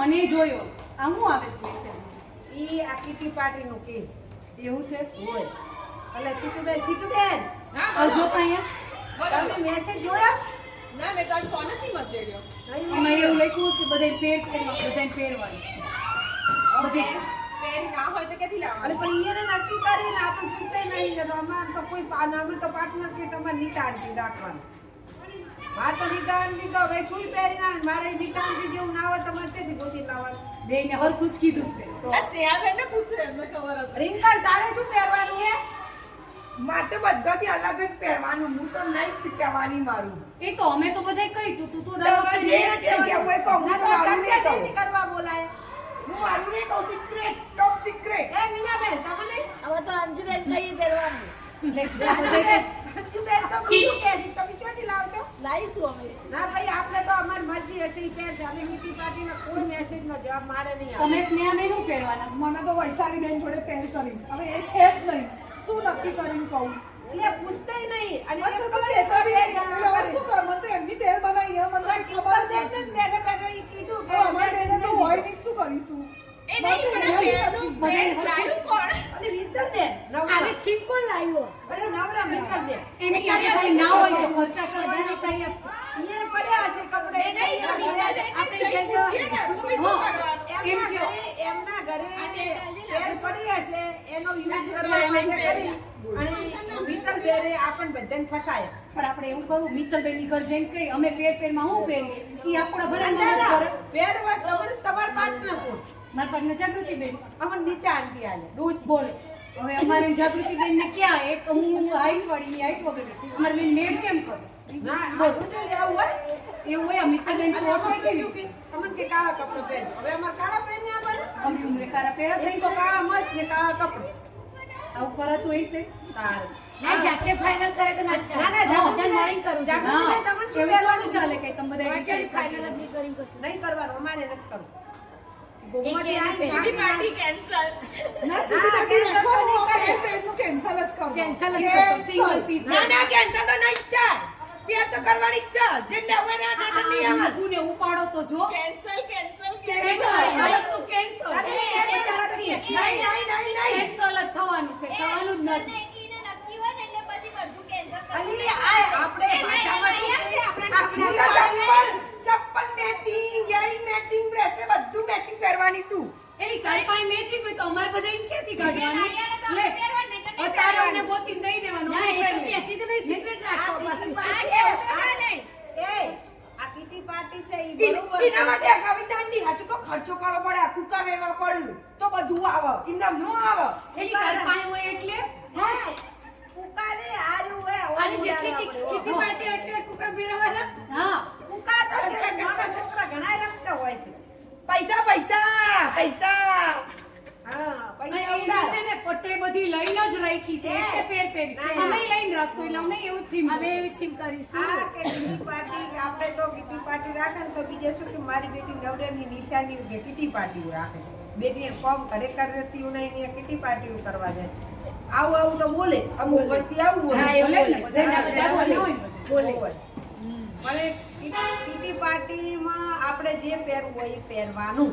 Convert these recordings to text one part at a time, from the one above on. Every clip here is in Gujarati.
મને જોયો આ હું આવે છે મેસેજ ઈ આ કીટી પાર્ટીનું કે એવું છે હોય એટલે છીટુબેન હા જો તો અહીંયા તમે મેસેજ જોયો ના મેં તો આજ ફોન જ નહીં મચેડ્યો એમાં એવું લખ્યું છે કે બધાય બધાય પહેરવાનું બધી પેરી ના હોય તો ક્યાંથી અને લાવવાનું પણ એને નક્કી કરીને આપણે પૂછતે નહીં ને અમાર તો કોઈ અમે તો પાર્ટનર કે તમારે નીતા આંટી રાખવાનું મારે તો નીતા આંટી તો હવે છુઈ પહેરી ના મારે નીતા આંટી જેવું ના હોય તમારે તેથી ગોતી લાવવાનું બેયને હરખું જ કીધું છે સ્નેહાબેનને પૂછે એમને ખબર હશે રિંકલ તારે શું પહેરવાનું છે મારે બધાથી અલગ જ પહેરવાનું હું તો નહીં જ કહેવાની મારું એ તો અમે તો બધાય કહી તું તો દર વખતે જે કહેવું હોય કહું હું તો મારું નહીં કહું કરવા બોલાય હું મારું નહીં કહું સિક્રેટ ટોપ સિક્રેટ એ મીનાબેન તમને હવે તો અંજુબેન કઈ પહેરવાનું અંજુબેન તો બીજું કહે છે તમે ક્યાંથી લાવશો લાવીશું અમે ના ભાઈ આપણે તો અમારી મરજી હશે ઈ પહેરશે અમે નીતિ પાર્ટીનો કોઈ મેસેજનો જવાબ મારે નહીં આવે તમે સ્નેહાબેન શું પહેરવાના મને તો વૈશાલીબેન જોડે પહેર કરીશ હવે એ છે જ નહીં શું નક્કી કરીને કહું એટલે પૂછતે નહીં અને મને તો શું કહેતા બી નહીં. એટલે હવે શું કર મને તો એમની પહેર બનાવી મને તો કઈ ખબર જ નથી. બેઠા બેઠા ઈ કીધું હવે અમારી બેને તો હોય નહીં શું કરીશું એ મને નહીં તો મને યાદ પેરનું નથી. પેર લાવ્યું કોણ અને વિંતલબેન નવરા આને છીપ કોણ લાવ્યો અરે નવરા વિંતલબેન એમ કે આપણે પાસે ના હોય તો ખર્ચા કરવાના કઈ આપશે ઈને પડ્યા હશે કપડે એ નહીં તો આપણે ઘેર છીએ ને હું બી શું કરવાનું એમના ઘરે પેર પડી હશે એનો યુઝ કરવા માટે કરી અને વિંતલ બેરે આપણ બધાને ફસાય પણ આપણે એવું કરું મિત્તલબેનની ઘર જઈને કહી અમે પેરમાં હું પહેરીએ ઈ આપણા ભલા ના, મદદ ના, કરે પેર હોય તમાર પાર્ટનર કોણ મારા પાટને જાગૃતિબેન અમર નીચે આંટી આલે ડોસ બોલ હવે અમારી જાગૃતિબેન ને ક્યાં એક હું હાઈટ વાળી હાઈટ વગર અમારે બેન મેડ કેમ કરે ના બધું જો લેવું હોય એવું હોય મિત્તલબેન અને કોટ આપણે હોય કીધું કે અમન કે કાળા કપડો પહેર હવે અમાર કાળા પહેરને આપણે અમે ઉમરે કારા પહેરા એક થઈ તો કાળા મસ્ત ને કાળા કપડો આવું કરાતું હોય છે તાર ના જાતે ફાઇનલ કરે તો ના ચાલે. ના ના બધાને મળીને કરું છું. જાગૃતિબેન તમને શું એવું પહેરવાનું થોડું ચાલે કઈ તમે બધા મારે decide ફાઇનલ જ કરી નહીં કર્યું કશું. નહીં કરવાનું અમારે નથી કરવું એક એની પેરી પાર્ટી કેન્સલ ના, હા, કીધી cancel તો રાખો, નહીં હું કરે. એ પેરનું cancel જ કરું. Cancel જ Cancel. સિંગલ પીસ ના ના કેન્સલ તો નહીં જ થાય પેર તો કરવાની જ છે જે ન હોય ને ના તો નહીં આવે ગુને ઉપાડો તો જો કેન્સલ કેન્સલ કેન્સલ આ વસ્તુ કેન્સલ નહીં, કેન્સલ જ થવાનું છે થવાનું જ નથી અલી આ આપણે ભાષામાં શું કહીએ? આ ચપ્પલ મેચિંગ યરિંગ મેચિંગ બ્રેસલેટ બધું મેચિંગ પહેરવાની છું એની તારી પાસે મેચિંગ હોય તો અમારે બધાને ક્યાંથી કાઢવાનું લે અત્યારે અમને ગોતીને દઈ દેવાનું ના, અમે એ તો પહેરી લઈએ. કહેતી તો નહીં, secret રાખો આ પાછું. કીટી પાર્ટી છે ઈ એના બરોબર માટે કવિતાની હાચું તો ખર્ચો કરવો પડે કુકા વેરવા પડે તો બધું આવે ઇન્દમ નો આવે એની તારી પાસે હોય એટલે હે કુકાને આર્યું હે અને જેટલી કીટી પાર્ટી એટલે કુકા પહેરવાના. હા કુકા તો છે નાના છોકરા ઘણાય રમતા હોય છે પૈસા પૈસા પૈસા હા અને પૈસા એની ઉડાડ છે ને પોતે બધી લઈને જ રાખી છે એટલે પેરી અમે લઈને રાખશું એટલે અમને એવું જ થયું અમે એવી થીમ કરીશું. આ કે કીટી પાર્ટી આપણે તો કીટી પાર્ટી રાખે ને તો બીજે શું કે મારી બેટી નવરેની નિશાની કે કીટી પાર્ટી રાખે બેટી કોમ કરે કરતી નહીં ને કીટી પાર્ટી કરવા જાય આવું આવું તો બોલે અમુક વસ્તી આવું બોલે હા, એવું બોલે ને બોલે. બધાને બધા બધા બોલે. હોય ને બોલે. મને કીટી પાર્ટીમાં આપણે જે પહેરવું હોય એ પહેરવાનું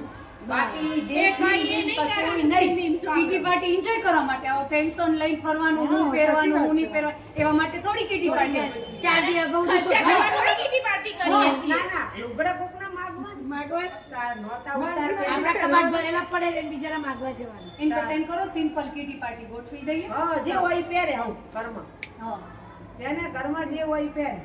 બાકી જે કશું નહીં કીટી પાર્ટી એન્જોય કરવા માટે આવો ટેન્શન લઈને ફરવાનું હું પહેરવાનું હું નહીં પહેરવાનું એવા માટે થોડી કીટી પાર્ટી ચાર દી અગાઉ તો ખર્ચા કરવા થોડી કીટી પાર્ટી કરીએ છીએ ના ના લુગડા કોકના માગવા માગવાનું. તાર નહોતા ઉતાર પહેરી. આપણા કબાટ ભરેલા પડે ને બીજાના માગવા જવાનું. એમ કરતા એમ કરો સિમ્પલ કીટી પાર્ટી ગોઠવી દઈએ હા જે હોય એ પહેરે આવું ઘરમાં હા તેને ઘરમાં જે હોય એ પહેરે